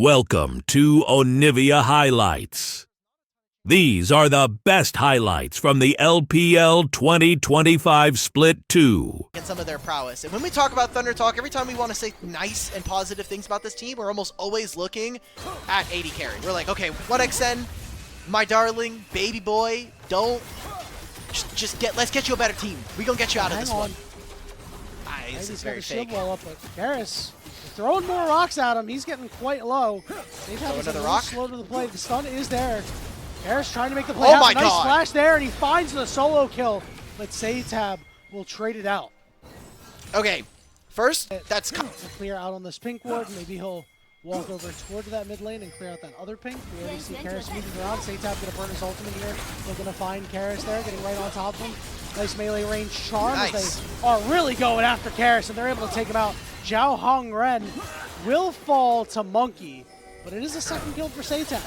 Welcome to Onivia Highlights. These are the best highlights from the LPL 2025 Split 2. And some of their prowess. And when we talk about Thunder Talk, every time we want to say nice and positive things about this team, we're almost always looking at AD carry. We're like, okay, 1xN, my darling, baby boy, don't let's get you a better team. We gonna get you out of this one. This is very fake. Up, but Garrus throwing more rocks at him. He's getting quite low. They've had another rock. Slow to the play. The stun is there. Garrus trying to make the play. Oh my nice God. Splash there, and he finds the solo kill. But Saytab will trade it out. Okay, first, that's clear out on this pink ward. Maybe he'll walk over toward that mid lane and clear out that other pink. We already see Karras moving around. Saytab gonna burn his ultimate here. They're gonna find Karras there, getting right on top of him. Nice melee range charm. Nice. As they are really going after Karras, and they're able to take him out. Zhao Hongren will fall to Monkey, but it is a second kill for Saytab.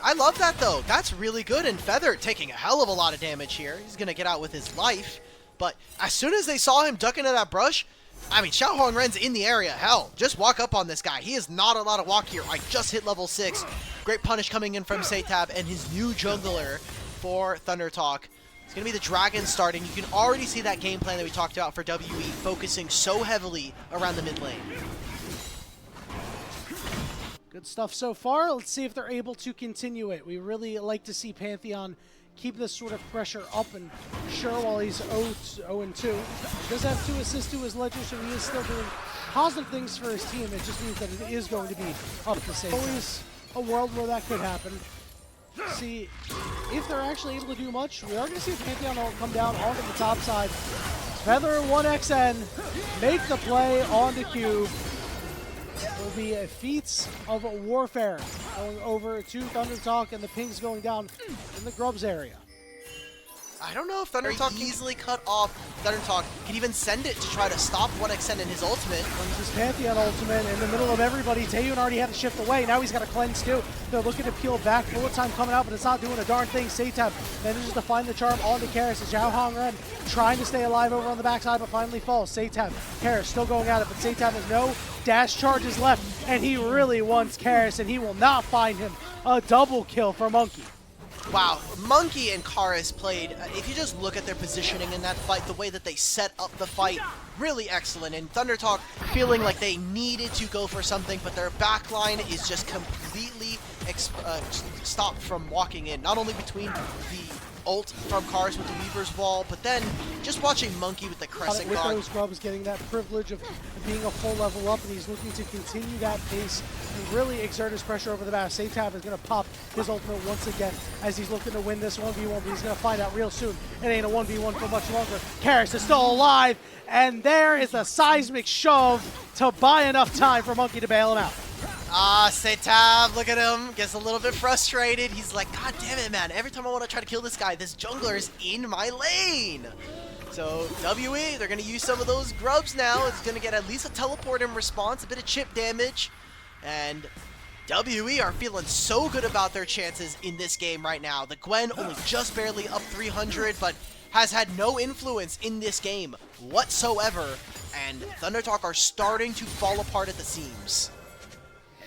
I love that though. That's really good. And Feather taking a hell of a lot of damage here. He's gonna get out with his life. But as soon as they saw him duck into that brush, I mean, Zhao Hongren's in the area. Hell, just walk up on this guy. He is not allowed to walk here. I just hit level 6. Great punish coming in from Saytab and his new jungler for Thunder Talk. It's going to be the Dragon starting. You can already see that game plan that we talked about for WE, focusing so heavily around the mid lane. Good stuff so far. Let's see if they're able to continue it. We really like to see Pantheon keep this sort of pressure up, and sure, while he's 0-2, he does have 2 assists to his ledger, so he is still doing positive things for his team. It just means that it is going to be up to same. Always a world where that could happen. See if they're actually able to do much. We are going to see Pantheon will come down onto the top side. Feather 1xN make the play on the cube. Will be a feats of warfare going over to Thunder Talk, and the ping's going down in the Grubs area. I don't know if Thunder Talk easily cut off Thunder Talk. Could even send it to try to stop 1xN in his ultimate. Comes his Pantheon ultimate in the middle of everybody. Taeyun already had to shift away. Now he's got a cleanse too. They're looking to peel back. Bullet time coming out, but it's not doing a darn thing. Saytab manages to find the charm onto Karras. Zhao Hongren trying to stay alive over on the backside, but finally falls. Saytab, Karras still going at it, but Saytab has no dash charges left, and he really wants Karras, and he will not find him. A double kill for Monkey. Wow, Monkey and Karras played, if you just look at their positioning in that fight, the way that they set up the fight, really excellent. And Thunder Talk feeling like they needed to go for something, but their backline is just completely stopped from walking in. Not only between the ult from Karras with the Weaver's Wall, but then just watching Monkey with the Crescent With Guard. those Grubs getting that privilege of being a full level up, and he's looking to continue that pace and really exert his pressure over the map. Saytab is going to pop his ultimate once again as he's looking to win this 1v1, but he's going to find out real soon. It ain't a 1v1 for much longer. Karras is still alive, and there is a seismic shove to buy enough time for Monkey to bail him out. Saytab, look at him, gets a little bit frustrated. He's like, God damn it, man. Every time I want to try to kill this guy, this jungler is in my lane. So, WE, they're going to use some of those grubs now. It's going to get at least a teleport in response, a bit of chip damage. And WE are feeling so good about their chances in this game right now. The Gwen only just barely up 300, but has had no influence in this game whatsoever. And Thunder Talk are starting to fall apart at the seams.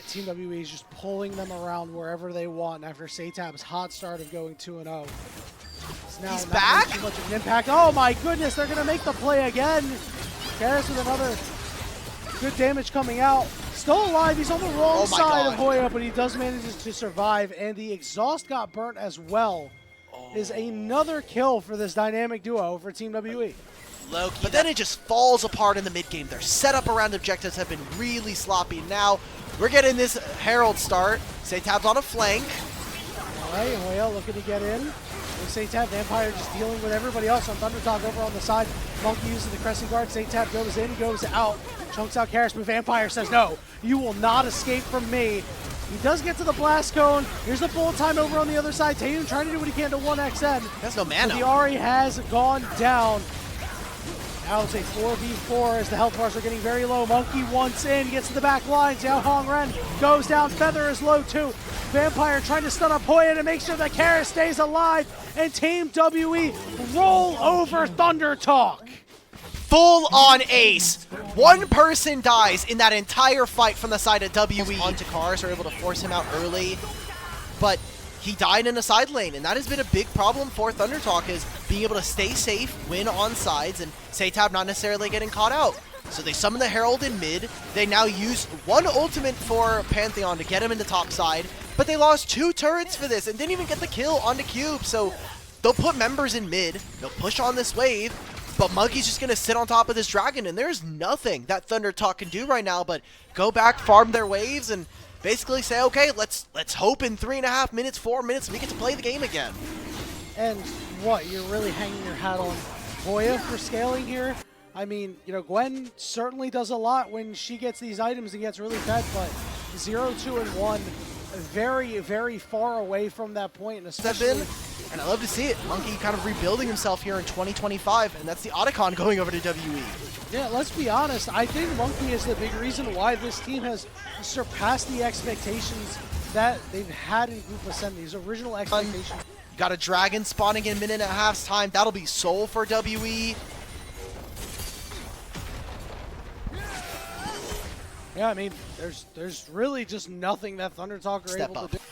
Team WE is just pulling them around wherever they want after Saytab's hot start of going 2-0. He's back? Too much of an impact. Oh my goodness, they're going to make the play again. Karras with another good damage coming out. Still alive, he's on the wrong side of Hoya, but he does manage to survive, and the exhaust got burnt as well. Is another kill for this dynamic duo for Team WE. Loki, but then it just falls apart in the mid game. Their setup around objectives have been really sloppy. Now we're getting this Herald start. Saytab's on a flank. All right, Hoya looking to get in. Saytab, Vampire just dealing with everybody else on Thunder Talk over on the side. Monkey using the Crescent Guard. Saytab goes in, goes out. Chunks out Karras, but Vampire says, no, you will not escape from me. He does get to the Blast Cone. Here's the full time over on the other side. Taeyun trying to do what he can to 1xN. That's no mana. The Ahri has gone down. Now it's a 4v4 as the health bars are getting very low. Monkey once in, gets to the back line. Zhao Hongren goes down. Feather is low too. Vampire trying to stun up Hoya to make sure that Karras stays alive. And Team WE roll over Thunder Talk. full-on ace. One person dies in that entire fight from the side of WE. Onto cars are able to force him out early, but he died in a side lane, and that has been a big problem for ThunderTalk, is being able to stay safe, win on sides, and Satab not necessarily getting caught out. So they summon the Herald in mid. They now use one ultimate for Pantheon to get him into top side, but they lost 2 turrets for this and didn't even get the kill onto Cube. So they'll put members in mid, they'll push on this wave, but Monkey's just going to sit on top of this dragon, and there's nothing that ThunderTalk can do right now but go back, farm their waves, and basically say, okay, let's hope in 3.5 minutes, 4 minutes, we get to play the game again. And what, you're really hanging your hat on Hoya for scaling here? I mean, you know, Gwen certainly does a lot when she gets these items and gets really fed, but 0, 2, and 1, very, very far away from that point, and especially... And I love to see it. Monkey kind of rebuilding himself here in 2025, and that's the Otacon going over to WE. Yeah, let's be honest. I think Monkey is the big reason why this team has surpassed the expectations that they've had in Group Ascent, these original expectations. You got a dragon spawning in a minute and a half's time. That'll be Soul for WE. Yeah, I mean, there's really just nothing that ThunderTalk are able to do.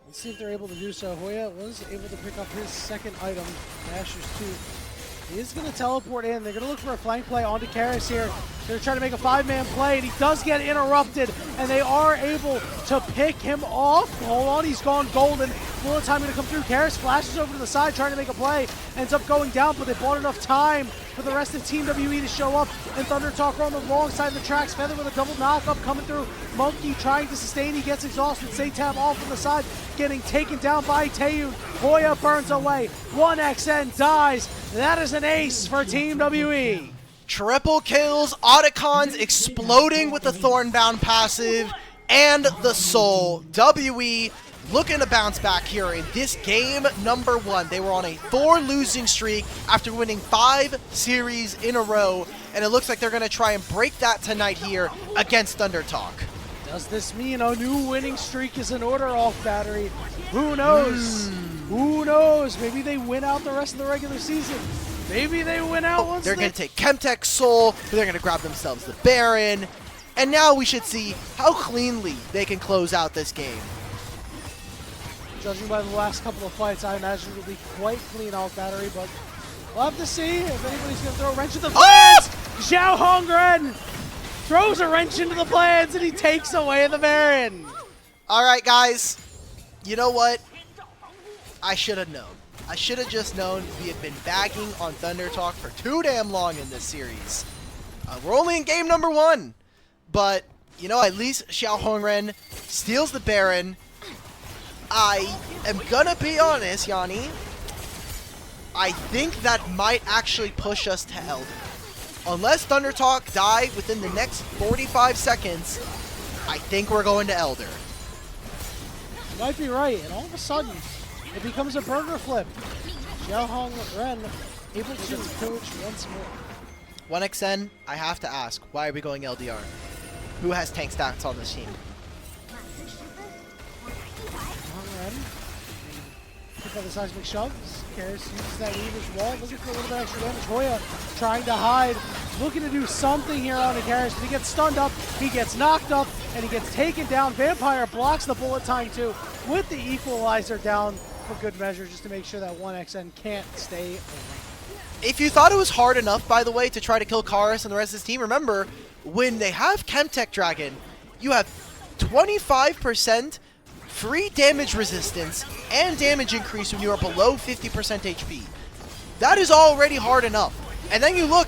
Let's see if they're able to do so. Hoya was able to pick up his second item, Dasher's Tooth. He is going to teleport in. They're going to look for a flank play onto Karras here. They're trying to make a 5-man play, and he does get interrupted, and they are able to pick him off. Hold on, he's gone golden. Bullet time going to come through. Karras flashes over to the side, trying to make a play. Ends up going down, but they bought enough time for the rest of Team WE to show up, and ThunderTalk are on the wrong side of the tracks. Feather with a double knockup coming through. Monkey trying to sustain. He gets exhausted. Satab off on the side, getting taken down by Taeyun. Hoya burns away. 1XN dies. That is an ace for Team WE. Triple kills, Otacons exploding with the Thornbound passive and the Soul. WE looking to bounce back here in this game number 1. They were on a 4 losing streak after winning 5 series in a row, and it looks like they're going to try and break that tonight here against ThunderTalk. Does this mean a new winning streak is in order off Battery? Who knows? Who knows? Maybe they win out the rest of the regular season. Maybe they win out once they're going to take Chemtech Soul, they're going to grab themselves the Baron, and now we should see how cleanly they can close out this game. Judging by the last couple of fights, I imagine it'll be quite clean off Battery, but we'll have to see if anybody's going to throw a wrench in the plans. Xiao Hongren throws a wrench into the plans, and he takes away the Baron. All right, guys. You know what? I should have known. I should have just known. We have been bagging on ThunderTalk for too damn long in this series. We're only in game number 1, but, you know, at least Xiao Hongren steals the Baron. I am gonna be honest, Yanni. I think that might actually push us to Elder. Unless ThunderTalk die within the next 45 seconds, I think we're going to Elder. You might be right, and all of a sudden, it becomes a burger flip. Xiao Hongren able to coach once more. 1XN, I have to ask, why are we going LDR? Who has tank stats on this team? Hongren, pick up the seismic shoves. Karras uses that weaver's wall, looking for a little bit extra damage. Hoya trying to hide, looking to do something here on the Karras, but he gets stunned up, he gets knocked up, and he gets taken down. Vampire blocks the bullet time too, with the equalizer down for good measure, just to make sure that 1XN can't stay away. If you thought it was hard enough, by the way, to try to kill Karras and the rest of his team, remember, when they have Chemtech Dragon, you have 25% free damage resistance and damage increase when you are below 50% HP. That is already hard enough. And then you look,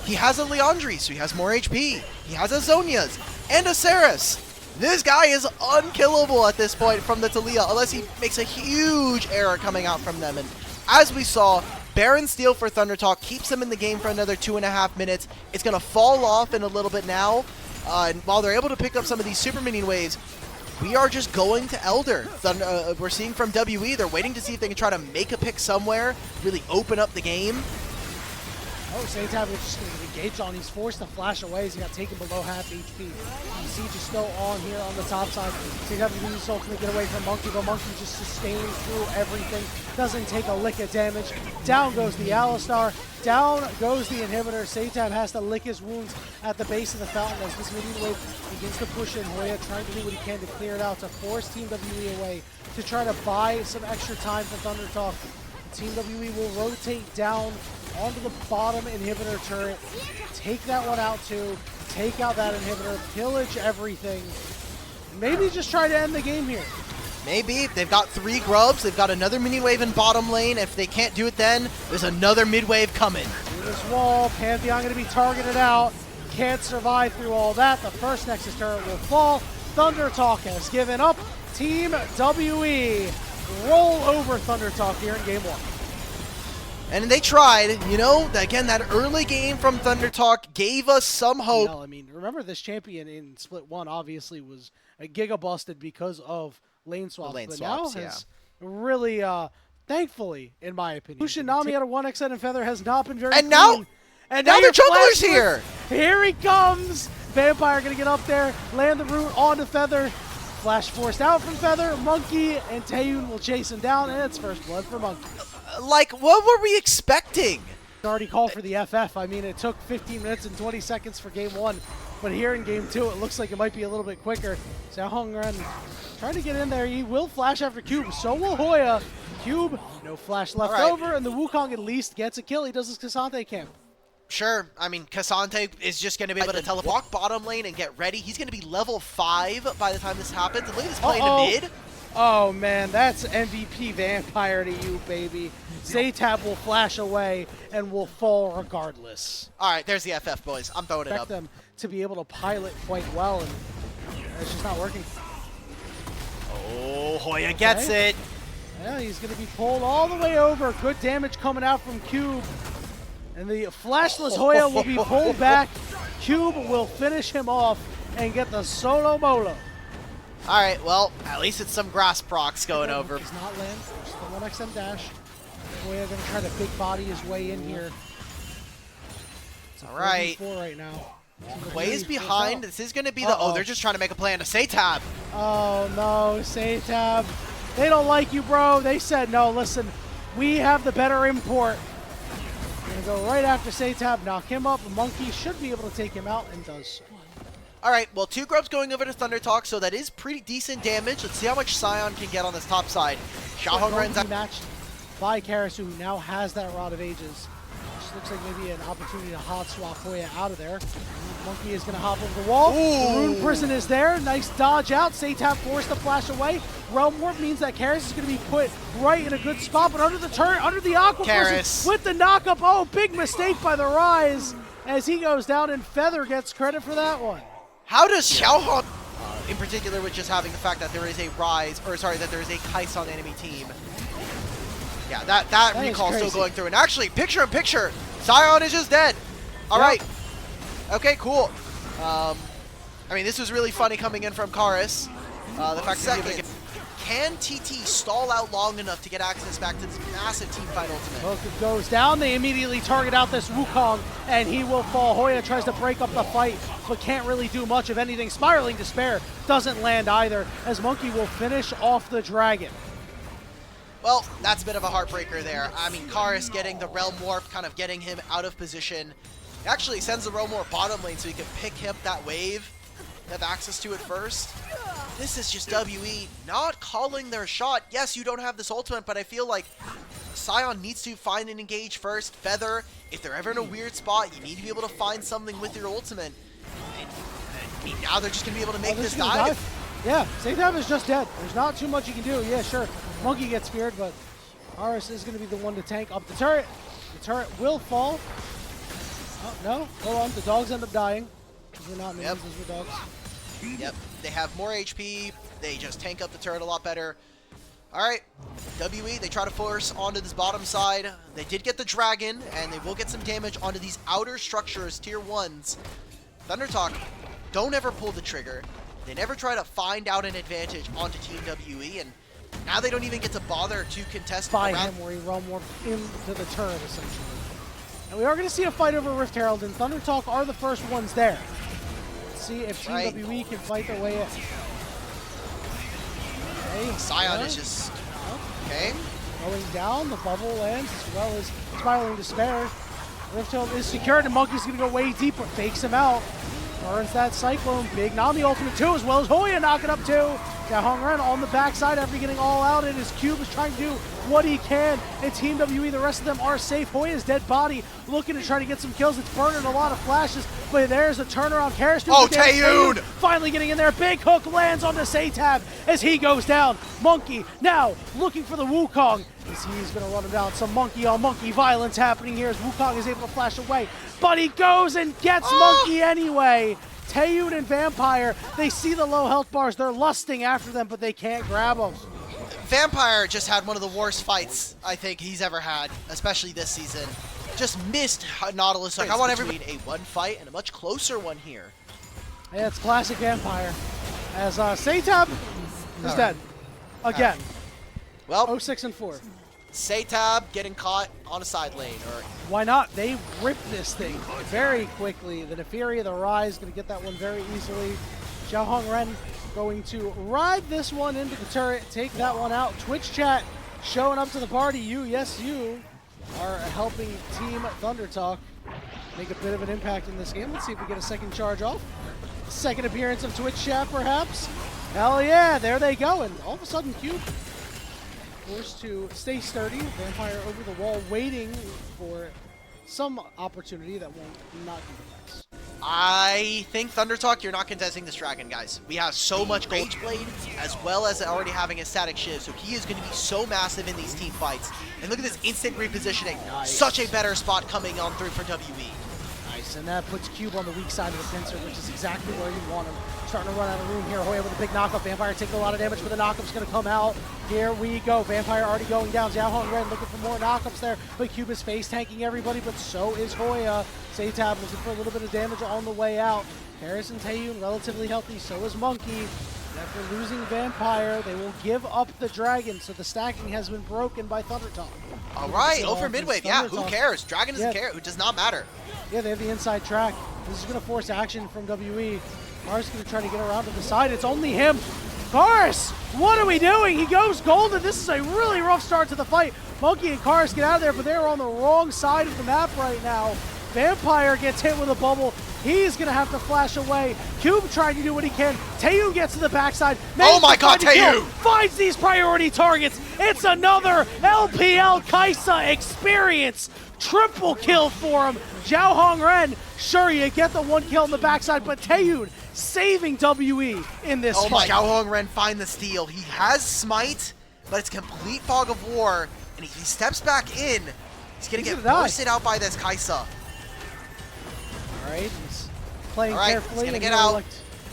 he has a Leandri, so he has more HP. He has a Zonia's and a Saris. This guy is unkillable at this point from the Taliyah, unless he makes a huge error coming out from them. And as we saw, Baron steal for ThunderTalk keeps them in the game for another 2.5 minutes. It's going to fall off in a little bit now. And while they're able to pick up some of these super minion waves, we are just going to Elder. We're seeing from WE, they're waiting to see if they can try to make a pick somewhere, really open up the game. Oh, Satab is just going to engage on. He's forced to flash away as he got taken below half HP. Siege is still on here on the top side. Satab is using his ultimate to get away from Monkey, but Monkey just sustains through everything. Doesn't take a lick of damage. Down goes the Alistar. Down goes the inhibitor. Satab has to lick his wounds at the base of the fountain as this minion wave begins to push in. Hoya trying to do what he can to clear it out, to force Team WE away, to try to buy some extra time for Thunder Talk. Team WE will rotate down onto the bottom inhibitor turret, take that one out too, take out that inhibitor, pillage everything. Maybe just try to end the game here. Maybe. They've got 3 grubs. They've got another mini wave in bottom lane. If they can't do it then, there's another mid wave coming. Through this wall, Pantheon going to be targeted out. Can't survive through all that. The first Nexus turret will fall. Thunder Talk has given up. Team WE roll over Thunder Talk here in game 1. And they tried, you know, again, that early game from Thunder Talk gave us some hope. I mean, remember this champion in Split 1 obviously was a giga busted because of lane swaps, but now has really, thankfully, in my opinion, Ushinami out of 1xn and Feather has not been very And clean. now the jungler's here! Here he comes! Vampire gonna get up there, land the root onto Feather. Flash forced out from Feather. Monkey and Taeyun will chase him down, and it's first blood for Monkey. Like, what were we expecting? Already called for the FF. I mean, it took 15 minutes and 20 seconds for game 1, but here in game 2, it looks like it might be a little bit quicker. Xiaohongren trying to get in there. He will flash after Cube. So will Hoya. Cube, no flash left over, and the Wukong at least gets a kill. He does his Cassante camp. Sure, I mean, Cassante is just going to be able to walk bottom lane and get ready. He's going to be level 5 by the time this happens. And look at this play in the mid. Oh, man, that's MVP Vampire to you, baby. Satab will flash away and will fall regardless. All right, there's the FF, boys. I'm throwing it up. Expect them to be able to pilot quite well, and it's just not working. Oh, Hoya gets it. Yeah, he's going to be pulled all the way over. Good damage coming out from Cube. And the flashless Hoya will be pulled back. Cube will finish him off and get the solo molo. All right, well, at least it's some grass procs going over. Does not land. Just the 1xm dash. Hoya going to try to big body his way in here. All right. Right now. Way is behind. This is going to be the... Oh, they're just trying to make a play on a Satab. Oh, no, Satab. They don't like you, bro. They said, no, listen, we have the better import. Going to go right after Satab, knock him up. Monkey should be able to take him out, and does so. All right, well, 2 grubs going over to Thunder Talk, so that is pretty decent damage. Let's see how much Sion can get on this top side. Xiaohongren's matched by Karasu, who now has that Rod of Ages. Which looks like maybe an opportunity to hot swap Hoya out of there. Monkey is going to hop over the wall. The Rune Prison is there. Nice dodge out. Satab forced to flash away. Realm Warp means that Karis is going to be put right in a good spot, but under the turret, under the Aqua Prison with the knockup. Oh, big mistake by the Rise as he goes down, and Feather gets credit for that one. How does Xiaohong, in particular with just having the fact that there is a Rise, or sorry, that there is a Kais on the enemy team. Yeah, that recall still going through. And actually, picture-in-picture, Sion is just dead. All right. Okay, cool. I mean, this was really funny coming in from Karis. The fact that can TT stall out long enough to get access back to this massive team fight ultimate? Both goes down. They immediately target out this Wukong, and he will fall. Hoya tries to break up the fight, but can't really do much of anything. Spiraling Despair doesn't land either, as Monkey will finish off the Dragon. Well, that's a bit of a heartbreaker there. I mean, Karis getting the Realm Warp, kind of getting him out of position. He actually sends the Realm Warp bottom lane so he can pick up that wave, have access to it first. This is just WE not calling their shot. Yes, you don't have this ultimate, but I feel like Sion needs to find and engage first. Feather, if they're ever in a weird spot, you need to be able to find something with your ultimate. I mean, now they're just going to be able to make this dive. Yeah, Satab is just dead. There's not too much you can do. Yeah, sure. Monkey gets speared, but Aris is going to be the one to tank up the turret. The turret will fall. Oh, no. Hold on. The dogs end up dying. We're not minions, we're dogs. Yep. They have more HP. They just tank up the turret a lot better. All right. WE, they try to force onto this bottom side. They did get the dragon, and they will get some damage onto these outer structures, tier 1s. Thunder Talk, don't ever pull the trigger. They never try to find out an advantage onto Team WE, and now they don't even get to bother to contest by him where he Realm Warped into the turret, essentially. And we are going to see a fight over Rift Herald, and Thunder Talk are the first ones there. Let's see if Team WE can fight their way in. Okay, Scion is just... Okay. Going down, the bubble lands, as well as Spiraling Despair. Rift Herald is secured, and Monkey's going to go way deeper, fakes him out. Burns that Cyclone, big Nami ultimate too, as well as Hoya knocking up two. Got Hong Ren on the backside after getting all out, and his Cube is trying to do what he can. And Team WE, the rest of them are safe. Hoya's dead body looking to try to get some kills. It's burning a lot of flashes, but there's a turnaround. Karras oh, Taeyoon! Finally getting in there. Big hook lands onto Satab as he goes down. Monkey now looking for the Wukong as he's going to run him down. Some monkey on monkey violence happening here as Wukong is able to flash away, but he goes and gets Monkey anyway. Taeyoon and Vampire, they see the low health bars, they're lusting after them, but they can't grab them. Vampire just had one of the worst fights I think he's ever had, especially this season. Just missed Nautilus. Like, I want everybody a one fight and a much closer one here. Yeah, it's classic Vampire. As Satab is dead. Again. Well, 06 and 4. Satab getting caught on a side lane. Or why not? They rip this thing very quickly. The Neferia, the Rise, going to get that one very easily. Xiao Hong Ren going to ride this one into the turret, take that one out. Twitch chat showing up to the party. Yes, you are helping Team Thunder Talk make a bit of an impact in this game. Let's see if we get a second charge off. Second appearance of Twitch chat, perhaps. Hell yeah, there they go. And all of a sudden, Cube forced to stay sturdy. Vampire over the wall, waiting for some opportunity that won't not be the case. I think Thunder Talk, you're not contesting this dragon, guys. We have so much Rage Blade, as well as already having a static shiv, so he is going to be so massive in these team fights. And look at this instant repositioning. Nice. Such a better spot coming on through for WE. Nice, and that puts Cube on the weak side of the pincer, which is exactly where you want him. Starting to run out of room here. Hoya with a big knockup. Vampire taking a lot of damage, but the knockup's going to come out. Here we go. Vampire already going down. Xiao Hong Ren looking for more knockups there, but Cube is face tanking everybody, but so is Hoya. Satab looking for a little bit of damage on the way out. Karras and Taeyoon relatively healthy, so is Monkey. After losing Vampire, they will give up the Dragon, so the stacking has been broken by Thunder Talk. All right, over midwave. Yeah, who cares? Dragon doesn't care. It does not matter. Yeah, they have the inside track. This is going to force action from WE. Karras going to try to get around to the side. It's only him. Karras, what are we doing? He goes golden. This is a really rough start to the fight. Monkey and Karras get out of there, but they're on the wrong side of the map right now. Vampire gets hit with a bubble. He's going to have to flash away. Cube trying to do what he can. Taeyoon gets to the backside. Oh my god, Taeyoon! Finds these priority targets. It's another LPL Kaisa experience. Triple kill for him. Xiao Hong Ren, sure, you get the one kill on the backside, but Taeyoon saving WE in this fight. Oh my, Xiao Hong Ren find the steal. He has Smite, but it's complete fog of war, and he steps back in. He's going to get bursted out by this Kaisa. All right, he's playing carefully. He's gonna get out.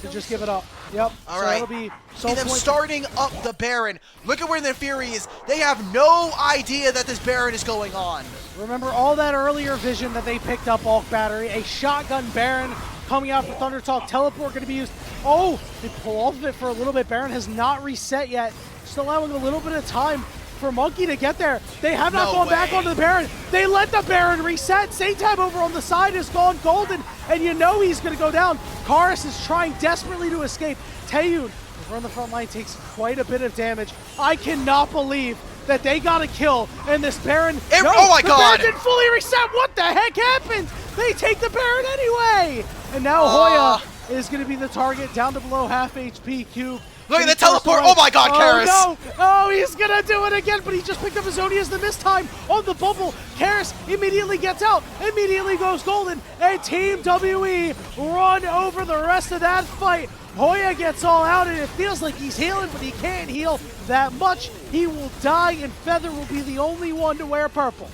To just give it up. Yep. All right. That'll be and them starting up the Baron. Look at where the Fury is. They have no idea that this Baron is going on. Remember all that earlier vision that they picked up off battery. A shotgun Baron coming out for Thunder Talk. Teleport going to be used. Oh, they pull off of it for a little bit. Baron has not reset yet. Just allowing a little bit of time for Monkey to get there. They have not gone back onto the Baron. They let the Baron reset. Satab over on the side has gone golden, and you know he's going to go down. Karras is trying desperately to escape. Taeyoon, over on the front line, takes quite a bit of damage. I cannot believe that they got a kill, and this Baron... oh my god! The Baron didn't fully reset. What the heck happened? They take the Baron anyway! And now Hoya is going to be the target, down to below half HP. Cube. Look at the teleport! Oh my god, Karras! Oh no! Oh, he's gonna do it again, but he just picked up his Zodias the missed time on the bubble. Karras immediately gets out, immediately goes golden, and Team WE run over the rest of that fight. Hoya gets all out, and it feels like he's healing, but he can't heal that much. He will die, and Feather will be the only one to wear purple.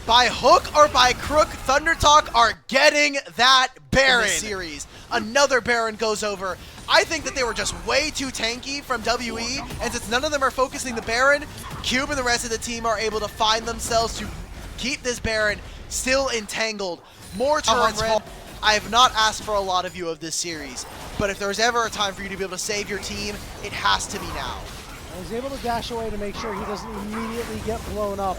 By hook or by crook, Thunder Talk are getting that Baron in this series. Another Baron goes over. I think that they were just way too tanky from WE, and since none of them are focusing the Baron, Cube and the rest of the team are able to find themselves to keep this Baron still entangled. More turrets. I have not asked for a lot of you of this series, but if there's ever a time for you to be able to save your team, it has to be now. He's able to dash away to make sure he doesn't immediately get blown up.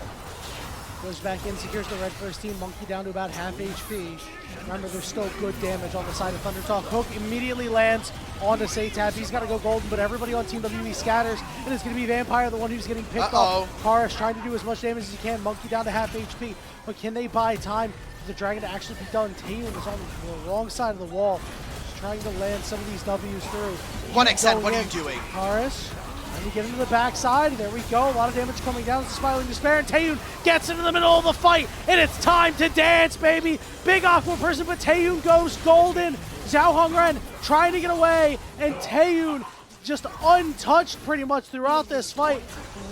Goes back in, secures the red first team. Monkey down to about half HP. Remember, there's still good damage on the side of Thundertalk. Hook immediately lands onto Satab. He's got to go golden, but everybody on Team WE scatters, and it's going to be Vampire, the one who's getting picked up. Karis trying to do as much damage as he can. Monkey down to half HP, but can they buy time for the Dragon to actually be done? Taeyun is on the wrong side of the wall, just trying to land some of these W's through. 1xN, what are you doing? Karis. And we get into the backside. There we go. A lot of damage coming down. It's Spiraling Despair. And Taeyun gets into the middle of the fight. And it's time to dance, baby. Big Aqua person, but Taeyun goes golden. Zhao Hongren trying to get away. And Taeyun just untouched pretty much throughout this fight,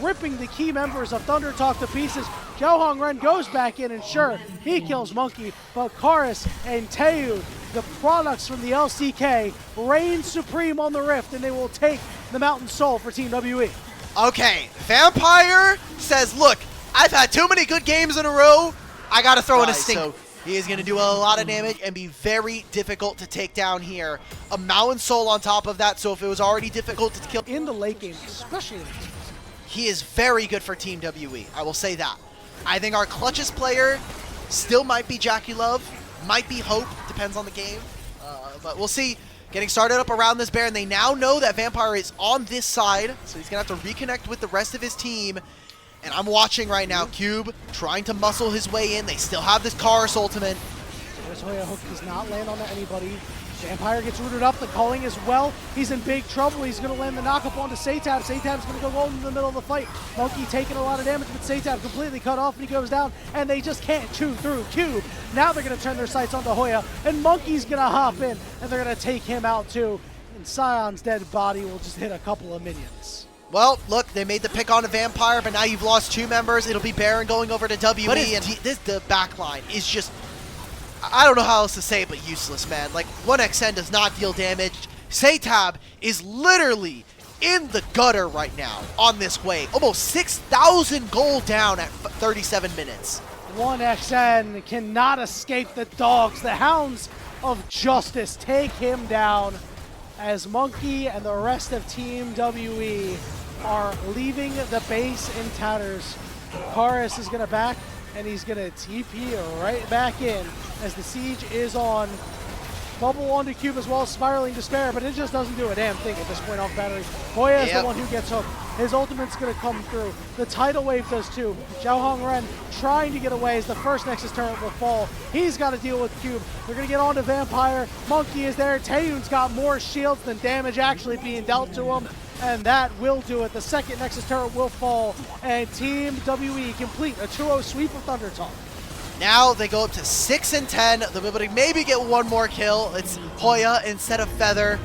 ripping the key members of Thundertalk to pieces. Zhao Hongren goes back in, and sure, he kills Monkey. But Karis and Taeyun, the products from the LCK, reign supreme on the Rift, and they will take the Mountain Soul for Team WE. Okay, Vampire says, look, I've had too many good games in a row. I got to throw in a stink. So he is going to do a lot of damage and be very difficult to take down here. A Mountain Soul on top of that, so if it was already difficult to kill in the late game, especially, he is very good for Team WE. I will say that. I think our clutchest player still might be Jackie Love, might be Hope, depends on the game, but we'll see. Getting started up around this Baron. They now know that Vampire is on this side, so he's going to have to reconnect with the rest of his team. And I'm watching right now, Cube trying to muscle his way in. They still have this Karis ultimate. There's Hoya. Hook does not land on anybody. Vampire gets rooted up, the calling as well. He's in big trouble. He's going to land the knockup onto Satab. Satab's going to go golden in the middle of the fight. Monkey taking a lot of damage, but Satab completely cut off, and he goes down, and they just can't chew through Cube. Now they're going to turn their sights onto Hoya, and Monkey's going to hop in, and they're going to take him out too. And Sion's dead body will just hit a couple of minions. Well, look, they made the pick on a Vampire, but now you've lost two members. It'll be Baron going over to WE, and the backline is just, I don't know how else to say it, but useless, man. Like, 1xN does not deal damage. Satab is literally in the gutter right now on this wave. Almost 6,000 gold down at 37 minutes. 1xN cannot escape the dogs. The Hounds of Justice take him down as Monkey and the rest of Team WE are leaving the base in tatters. Karis is going to back, and he's going to TP right back in as the siege is on. Bubble onto Cube as well, Spiraling Despair, but it just doesn't do a damn thing at this point off battery. Hoya is the one who gets hooked. His ultimate's going to come through. The tidal wave does too. Zhao Hongren trying to get away as the first Nexus turret will fall. He's got to deal with Cube. They're going to get onto Vampire. Monkey is there. Taeyun's got more shields than damage actually being dealt to him. And that will do it. The second Nexus turret will fall. And Team WE complete a 2-0 sweep of Thundertalk. Now they go up to 6 and 10. They'll be able to maybe get one more kill. It's Hoya instead of Feather.